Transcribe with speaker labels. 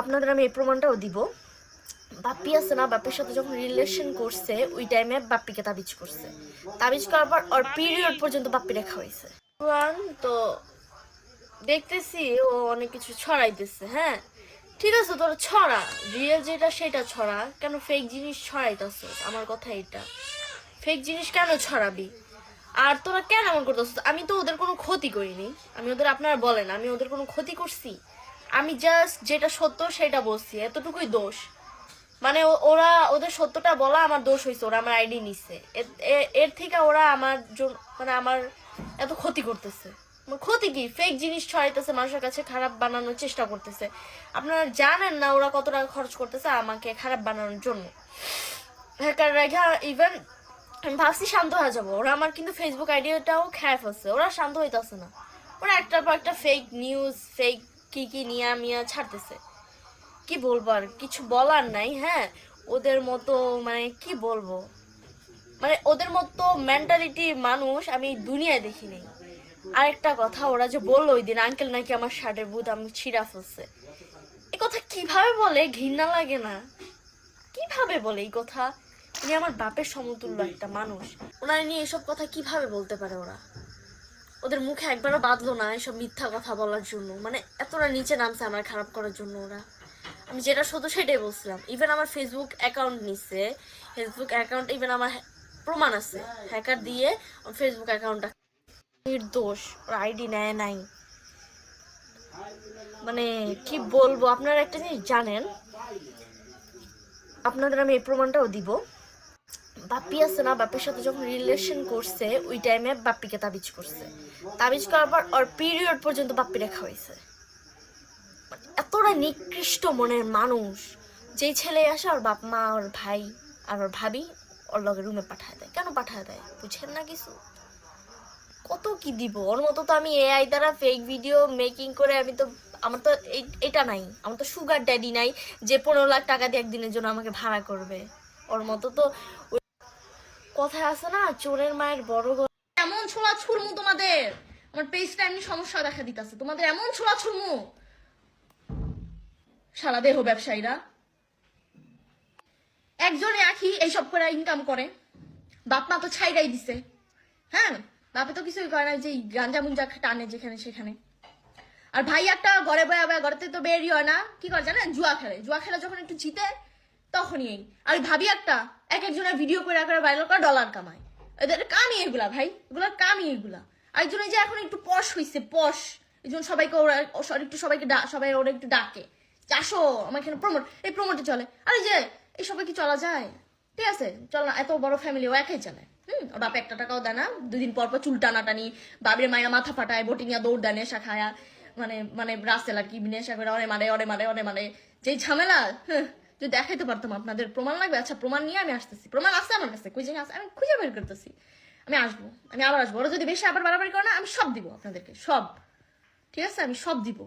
Speaker 1: আপনাদের আমি এই প্রমাণটাও দিব। বাপ্পি আছে না, বাপ্পির সাথে যখন রিলেশন করছে ওই টাইমে বাপ্পিকে তাবিজ করছে। তাবিজ করার পর ওর পিরিয়ড পর্যন্ত বাপ্পি রেখা হয়েছে। তো দেখতেছি ও অনেক কিছু ছড়াইতেছে। হ্যাঁ ঠিক আছে, তোর ছড়া, রিয়েল যেটা সেটা ছড়া, কেন ফেক জিনিস ছড়াইতেছ? আমার কথা এটা, ফেক জিনিস কেন ছড়াবি? আর তোরা কেন এমন করতেছ? আমি তো ওদের কোনো ক্ষতি করিনি। আমি ওদের, আপনারা বলেন আমি ওদের কোনো ক্ষতি করছি? আমি জাস্ট যেটা সত্য সেটা বলছি, এতটুকুই দোষ। মানে ওরা, ওদের সত্যটা বলা আমার দোষ হয়েছে, ওরা আমার আইডি নিচ্ছে, এর থেকে ওরা আমার জন্য মানে আমার এত ক্ষতি করতেছে। ক্ষতি কি? ফেক জিনিস ছড়াইতেছে, মানুষের কাছে খারাপ বানানোর চেষ্টা করতেছে। আপনারা জানেন না ওরা কত টাকা খরচ করতেছে আমাকে খারাপ বানানোর জন্য। হ্যাকার রেখা ইভেন আমি ভাবছি শান্ত হয়ে যাবো, ওরা আমার কিন্তু ফেসবুক আইডিটাও খেয়ে ফেলছে। ওরা শান্ত হইতেছে না, ওরা একটার পর একটা ফেক নিউজ, ফেক কি নিয়া মিয়া ছাড়তেছে। কি বলবো, আর কিছু বলার নাই। হ্যাঁ ওদের মতো মানে কি বলবো, মানে ওদের মতো মেন্টালিটি মানুষ আমি দুনিয়ায় দেখিনি। আরেকটা কথা, ওরা যে বললো ওই দিন আঙ্কেল নাকি আমার শার্টের বুতাম ছিঁড়া ফেলছে, এই কথা কিভাবে বলে? ঘৃণা লাগে না? কিভাবে বলে এই কথা? উনি আমার বাপের সমতুল্য একটা মানুষ, ওনার নিয়ে এসব কথা কিভাবে বলতে পারে ওরা? ওদের মুখে একবারও বাঁধলো না এসব মিথ্যা কথা বলার জন্য, মানে এতটা নিচে নামছে আমার খারাপ করার জন্য ওরা। আমি যেটা শুধু সেটাই বলছিলাম। ইভেন আমার ফেসবুক অ্যাকাউন্ট নিচ্ছে, ফেসবুক অ্যাকাউন্ট ইভেন আমার প্রমাণ আছে, হ্যাকার দিয়ে ফেসবুক অ্যাকাউন্টটা নির্দোষ, ওর আইডি নেয় নাই। মানে কি বলবো, আপনারা একটা জিনিস জানেন, আপনাদের আমি এই প্রমাণটাও দিব। বাপ্পি আছে না, বাপ্পির সাথে যখন রিলেশন করছে ওই টাইমে বাপ্পিকে তাবিজ করছে। তাবিজ করার পর ওর পিরিয়ড পর্যন্ত বাপ্পি রেখা হয়েছে। এতটা নিকৃষ্ট মনের মানুষ, যেই ছেলে আসে ওর বাপ মা, ওর ভাই আর ওর ভাবি ওর লগে রুমে পাঠায় দেয়। কেন পাঠায় দেয় বুঝেন না কিছু? কত কি দিব ওর মতো? তো আমি এআই দ্বারা ফেক ভিডিও মেকিং করে, আমি তো, আমার তো এটা নাই, আমার তো সুগার ড্যাডি নাই যে 15 লাখ টাকা দিয়ে একদিনের জন্য আমাকে ভাড়া করবে। ওর মতো তো কথায় আছে না, চোরের মায়ের বড় গলা।
Speaker 2: এমন ছোলা ছুড়মু তোমাদের, আমার পেজটা এমনি সমস্যা দেখা দিতেছে, তোমাদের এমন ছোলা ছুড়মু সারা দেহ ব্যবসায়ীরা। একজনে আখি এইসব করে ইনকাম করে, বাপ মা তো ছাইরাই দিছে। হ্যাঁ বাপে তো কিছুই করে না, যে গাঞ্জা মুঞ্জা টানে যেখানে সেখানে। আর ভাই একটা ঘরে বয়া বয়া ঘরেতে তো বেরই হয় না, কি করে জানেন? জুয়া খেলে, জুয়া খেলে যখন একটু জিতে তখনই। আর ভাবি একটা এক একজনের ভিডিও করে ভাইরাল করে ডলার কামায়। এদের কামই এগুলা ভাই, এগুলার কামই এগুলা। আর একজন যে এখন একটু পশ হইছে, পশ, এই জন্য সবাইকে ওরা একটু সবাইকে সবাই ওরা একটু ডাকে, আসো আমার এখানে প্রমোট, এই প্রমোটে চলে। আর এই যে এই সবাই কি চলা যায়? ঠিক আছে চল না, এত বড় ফ্যামিলি ও একাই চালায়। ওর বাপ একটা টাকাও দেয় না, 2 দিন পর পর চুল টানাটানি, বাবির মায়া মাথা ফাটায়, বোটিংয়া দৌড় দেয়, নেশা খায়া, মানে মানে রাস্তেল আর কি, নেশা করে অরে মারে যেই ঝামেলা। যদি দেখাইতে পারতাম আপনাদের। প্রমাণ লাগবে? আচ্ছা প্রমাণ নিয়ে আমি আসতেছি, প্রমাণ আছে আমার কাছে, কই জায়গায় আছে আমি খুঁজে বের করতেছি। আমি আসবো, আমি আবার আসবো। ওরা যদি বেশি আবার বাড়াবাড়ি করে না, আমি সব দিব আপনাদেরকে, সব। ঠিক আছে আমি সব দিব।